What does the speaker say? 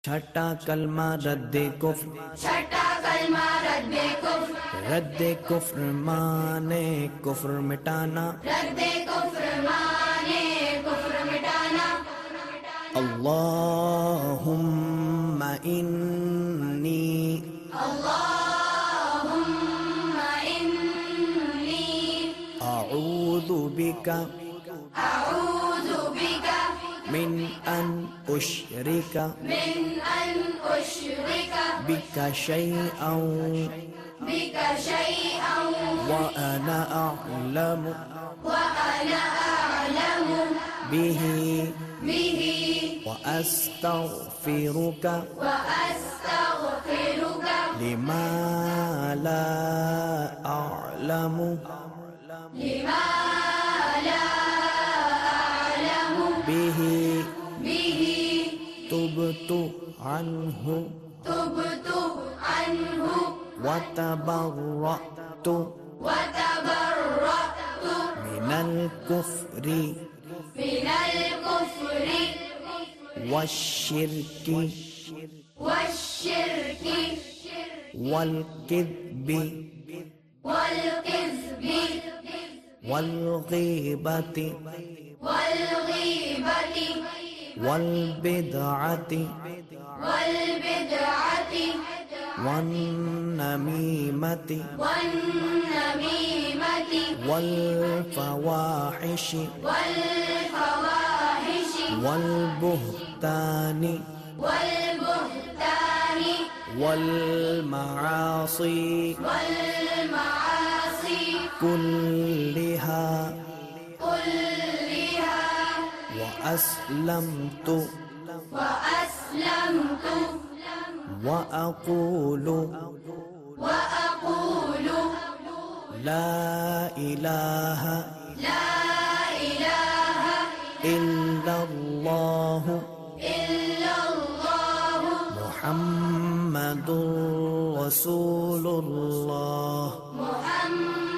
छठा कलमा रद्दे कुफ्र, छठा कलमा रद्दे कुफ्र, रद्दे कुफ्र माने कुफ्र मिटाना, रद्दे कुफ्र माने कुफ्र मिटाना। अल्लाहुम्मा इन्नी, अल्लाहुम्मा इन्नी अऊज़ु बिका अऊज़ु बिका मिन अन उश्रिका मिन अन उश्रिका बिका शैअन बिका शैअन व अना अअलमु व अना अअलमु बिही बिही व अस्तगफिरुका व अस्तगफिरुका लिमा ला अअलमु लिमा ला अअलमु बिही बिही तुबतु अन्हु तुबतु अन्हु व तबर्रअतु व तबर्रअतु मिनल कुफ्रि मिनल कुफ्रि वश्शिर्कि वश्शिर्कि वल किद्बि वल किज़्बि वल गीबति वल गीबति वल बिदअति वल बिदअति वन नमीमति वन नमीमति वल फवाहिशि वल फवाहिशि वल बुहतानि वल बुहतानि वल मआसी वल मआसी कुल्लिहा कुल्लिहा व अस्लमतु व अस्लमतु व अक़ूलु व अक़ूलु ला इलाहा ला इलाहा इल्लल्लाहु इल्लल्लाहु मुहम्मदुर रसूलुल्लाह मुहम्मदुर